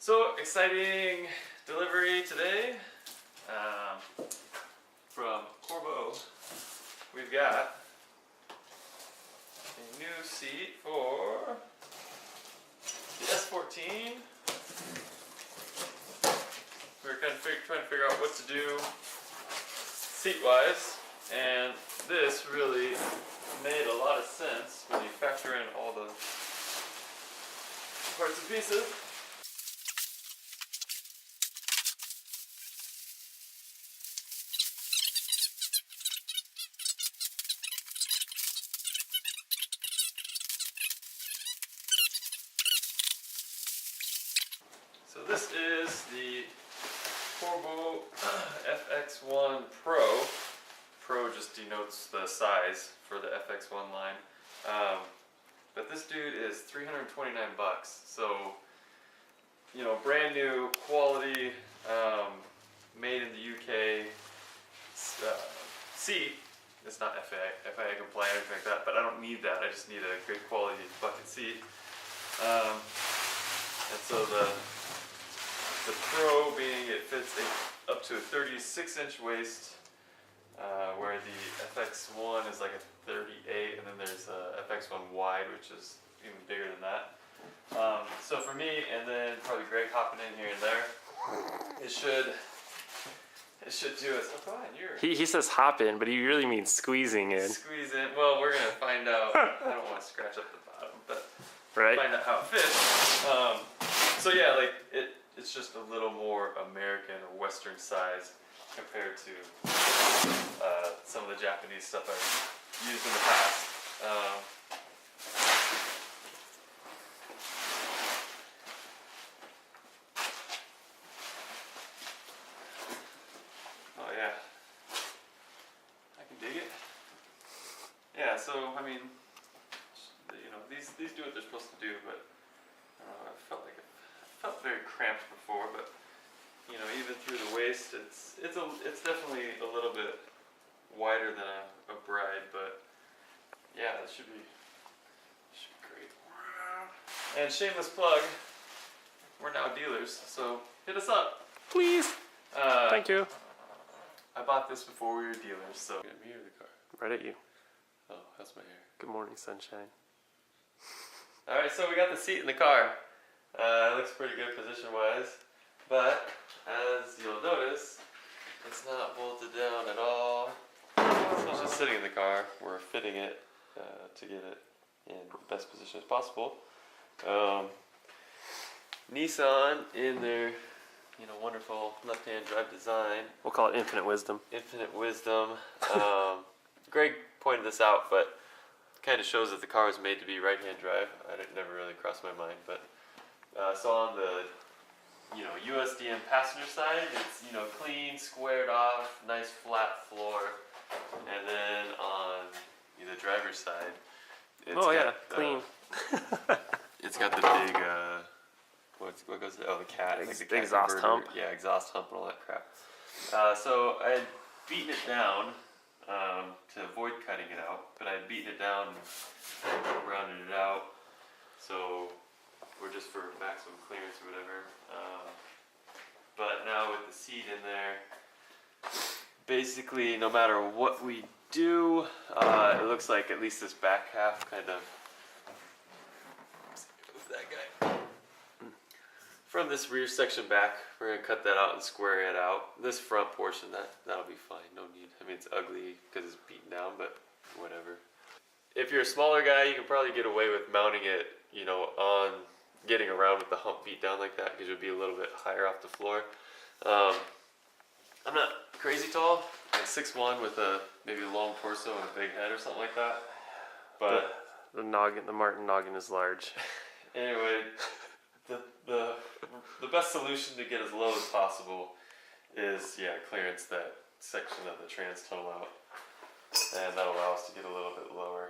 So exciting delivery today from Corbeau. We've got a new seat for the S14. We're kind of trying to figure out what to do seat-wise, and this really made a lot of sense when you factor in all the parts and pieces. So this is the Corbeau FX1 Pro. Pro just denotes the size for the FX1 line. But this dude is 329 bucks. So, you know, brand new quality, made in the UK seat. It's not FIA compliant or anything like that, but I don't need that. I just need a good quality bucket seat. And so the Pro being it fits up to a 36-inch waist, where the FX1 is like a 38, and then there's a FX1 wide, which is even bigger than that. So for me, and then probably Greg hopping in here and there, it should do it. Oh, fine, he says hop in, but he really means squeezing in. Squeeze in. Well, we're gonna find out. I don't want to scratch up the bottom, but right. Find out how it fits. So yeah, like it's just a little more American or Western size compared to some of the Japanese stuff I've used in the past. Oh yeah, I can dig it. Yeah, so I mean, you know, these do what they're supposed to do, but I don't know, I felt very cramped before, but you know, even through the waist, it's definitely a little bit wider than a bride, but yeah, it should be great. And shameless plug, we're now dealers, so hit us up, please. Thank you. I bought this before we were dealers, so get me or the car. Right at you. Oh, that's my hair. Good morning, sunshine. All right, so we got the seat in the car. It looks pretty good position-wise, but as you'll notice, it's not bolted down at all. So it's just sitting in the car. We're fitting it to get it in the best position as possible. Nissan in their, you know, wonderful left-hand drive design. We'll call it infinite wisdom. Infinite wisdom. Greg pointed this out, but kind of shows that the car was made to be right-hand drive. Never really crossed my mind, but so on the, you know, USDM passenger side, it's, you know, clean, squared off, nice flat floor, and then on the driver's side, it's clean. It's got the big what goes there? Oh, the cat, like the cat exhaust hump. Yeah, exhaust hump and all that crap. So I had beaten it down to avoid cutting it out, but I had beaten it down and rounded it out. So we're just for maximum clearance or whatever. But now with the seat in there, basically no matter what we do, it looks like at least this back half kind of, move that guy. From this rear section back, we're gonna cut that out and square it out. This front portion, that'll be fine, no need. I mean, it's ugly because it's beaten down, but whatever. If you're a smaller guy, you can probably get away with mounting it, you know, on getting around with the hump beat down like that, because you'll be a little bit higher off the floor. I'm not crazy tall. I'm 6'1" with maybe a long torso and a big head or something like that. But the Martin noggin is large. Anyway, the best solution to get as low as possible is, yeah, clearance that section of the trans tunnel out, and that'll allow us to get a little bit lower.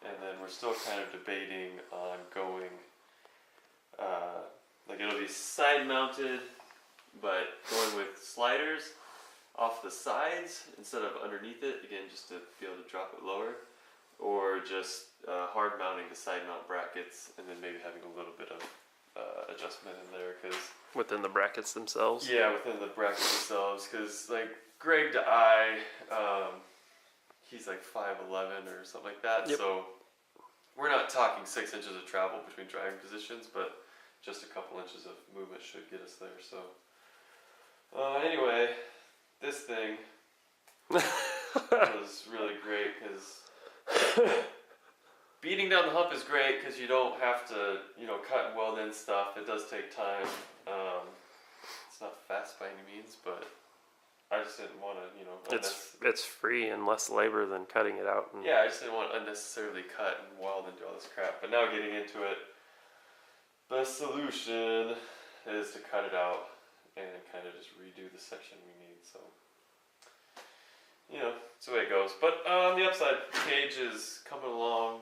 And then we're still kind of debating on going, like it'll be side mounted, but going with sliders off the sides instead of underneath it, again, just to be able to drop it lower, or just hard mounting the side mount brackets and then maybe having a little bit of adjustment in there because Within the brackets themselves. yeah, within the brackets themselves, because like Greg to I, he's like 5'11" or something like that. Yep. So we're not talking 6 inches of travel between driving positions, but just a couple inches of movement should get us there. So anyway, this thing was really great because beating down the hump is great because you don't have to, you know, cut and weld in stuff. It does take time. It's not fast by any means, but I just didn't want to, you know. It's free and less labor than cutting it out. And Yeah, I just didn't want to unnecessarily cut and weld and do all this crap. But now getting into it, the solution is to cut it out and kind of just redo the section we need. So, you know, that's the way it goes. But on the upside, the cage is coming along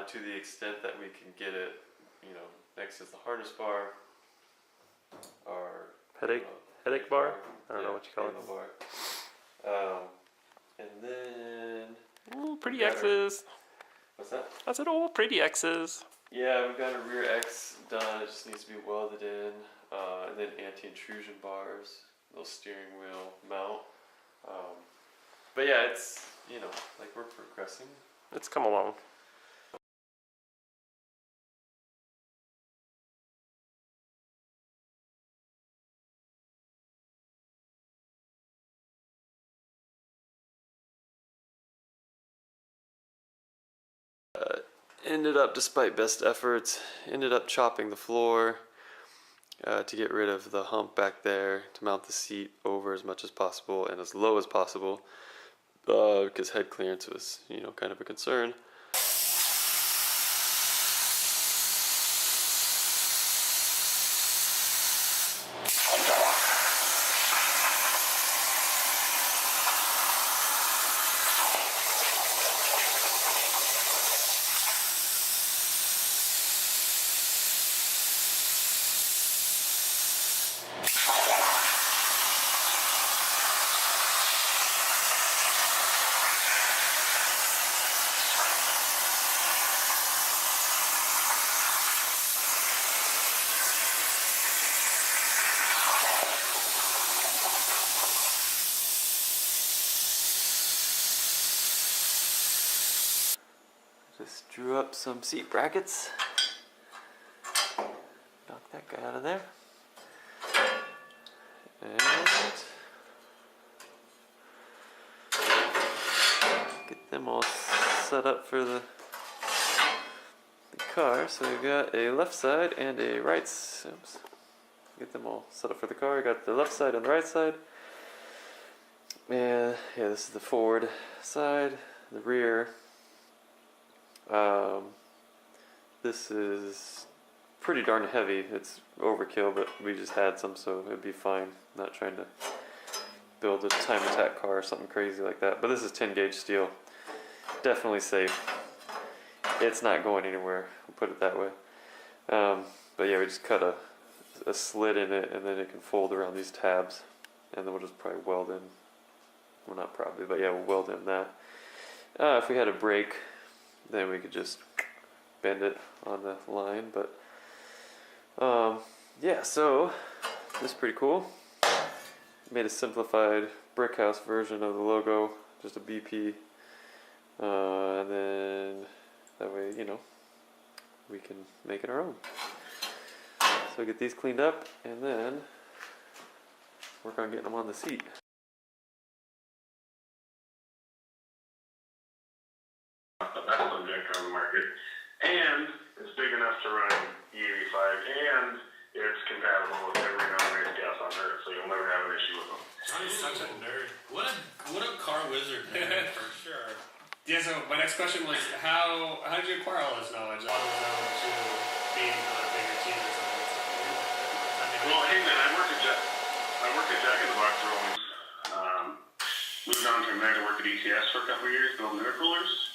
to the extent that we can get it, you know, next is the harness bar, our headache bar. I don't know what you call it. Bar. And then Ooh, pretty X's. what's that? I said, oh, pretty X's. Yeah, we've got a rear X done. It just needs to be welded in, and then anti-intrusion bars, little steering wheel mount. But yeah, it's, you know, like we're progressing. It's come along. Ended up, despite best efforts, ended up chopping the floor to get rid of the hump back there, to mount the seat over as much as possible and as low as possible, because head clearance was, you know, kind of a concern. Just drew up some seat brackets. Knock that guy out of there. And get them all set up for the car. So we've got a left side and a right side. Oops. Get them all set up for the car. I got the left side and the right side. And yeah, this is the forward side, the rear. This is pretty darn heavy. It's overkill, but we just had some, so it'd be fine. Not trying to build a time attack car or something crazy like that. But this is 10 gauge steel. Definitely safe. It's not going anywhere, we'll put it that way. But yeah, we just cut a slit in it, and then it can fold around these tabs, and then we'll just probably weld in. Well, not probably, but yeah, we'll weld in that. If we had a brake, then we could just bend it on the line. But yeah, so this is pretty cool. Made a simplified Brickhouse version of the logo, just a BP, and then that way, you know, we can make it our own. So get these cleaned up and then work on getting them on the seat. The best injector on the market, and it's big enough to run E85, and it's compatible with every non-race gas on Earth, so you'll never have an issue with them. Johnny's such a nerd. What a car wizard, man, for sure. Yeah, so my next question was, how did you acquire all this knowledge? All this knowledge to being on a bigger team or something? Well, hey man, I work at Jack in the Box Rolling. Moved on from there to work at ECS for a couple of years, building intercoolers.